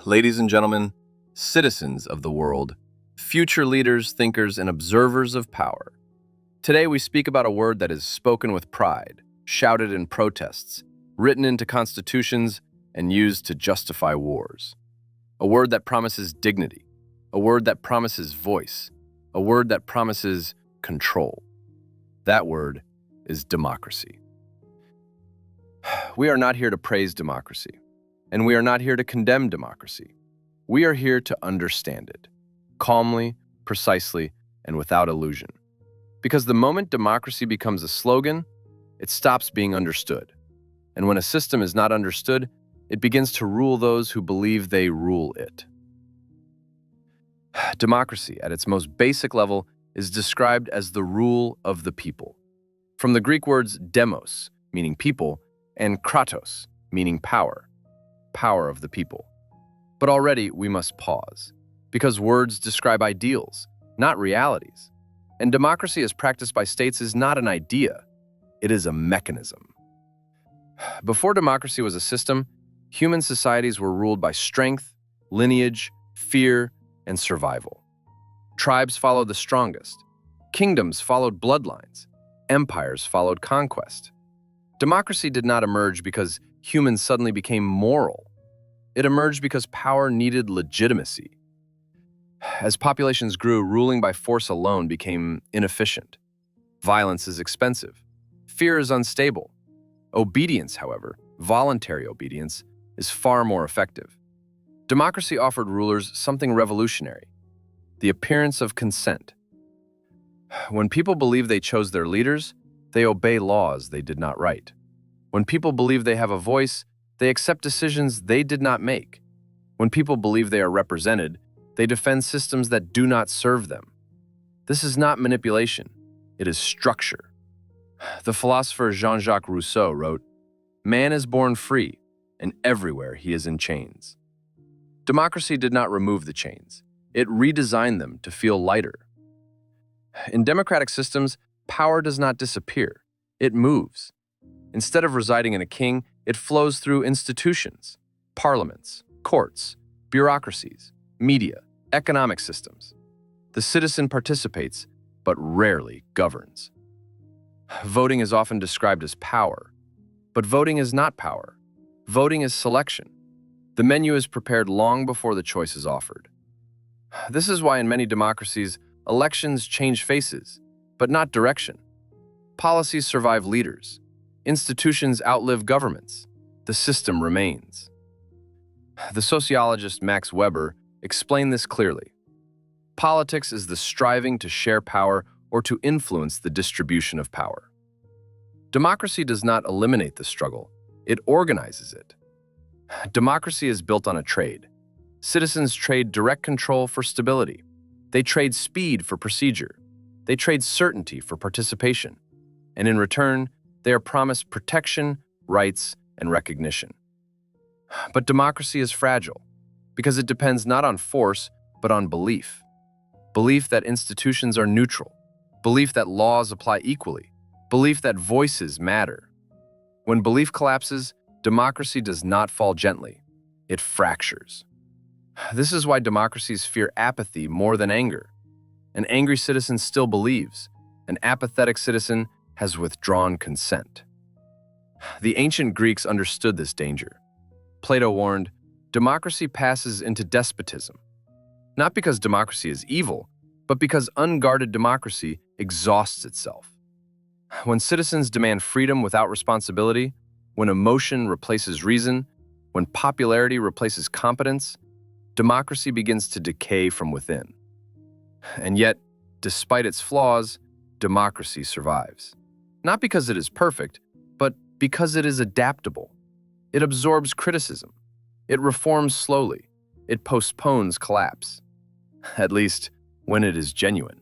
Ladies and gentlemen, citizens of the world, future leaders, thinkers, and observers of power. Today we speak about a word that is spoken with pride, shouted in protests, written into constitutions, and used to justify wars. A word that promises dignity, a word that promises voice, a word that promises control. That word is democracy. We are not here to praise democracy, and we are not here to condemn democracy. We are here to understand it, calmly, precisely, and without illusion. Because the moment democracy becomes a slogan, it stops being understood. And when a system is not understood, it begins to rule those who believe they rule it. Democracy, at its most basic level, is described as the rule of the people. From the Greek words demos, meaning people, and kratos, meaning power, power of the people. But already we must pause, because words describe ideals, not realities. And democracy as practiced by states is not an idea, it is a mechanism. Before democracy was a system, human societies were ruled by strength, lineage, fear, and survival. Tribes followed the strongest. Kingdoms followed bloodlines. Empires followed conquest. Democracy did not emerge because humans suddenly became moral. It emerged because power needed legitimacy. As populations grew, ruling by force alone became inefficient. Violence is expensive. Fear is unstable. Obedience, however, voluntary obedience, is far more effective. Democracy offered rulers something revolutionary: the appearance of consent. When people believe they chose their leaders, they obey laws they did not write. When people believe they have a voice, they accept decisions they did not make. When people believe they are represented, they defend systems that do not serve them. This is not manipulation, it is structure. The philosopher Jean-Jacques Rousseau wrote, "Man is born free, and everywhere he is in chains." Democracy did not remove the chains. It redesigned them to feel lighter. In democratic systems, power does not disappear. It moves. Instead of residing in a king, it flows through institutions, parliaments, courts, bureaucracies, media, economic systems. The citizen participates, but rarely governs. Voting is often described as power, but voting is not power. Voting is selection. The menu is prepared long before the choice is offered. This is why in many democracies, elections change faces, but not direction. Policies survive leaders. Institutions outlive governments. The system remains. The sociologist Max Weber explained this clearly. Politics is the striving to share power or to influence the distribution of power. Democracy does not eliminate the struggle, it organizes it. Democracy is built on a trade. Citizens trade direct control for stability. They trade speed for procedure. They trade certainty for participation. And in return, they are promised protection, rights, and recognition. But democracy is fragile because it depends not on force, but on belief. Belief that institutions are neutral. Belief that laws apply equally. Belief that voices matter. When belief collapses, democracy does not fall gently. It fractures. This is why democracies fear apathy more than anger. An angry citizen still believes. An apathetic citizen has withdrawn consent. The ancient Greeks understood this danger. Plato warned, democracy passes into despotism. Not because democracy is evil, but because unguarded democracy exhausts itself. When citizens demand freedom without responsibility, when emotion replaces reason, when popularity replaces competence, democracy begins to decay from within. And yet, despite its flaws, democracy survives. Not because it is perfect, but because it is adaptable. It absorbs criticism. It reforms slowly. It postpones collapse. At least, when it is genuine.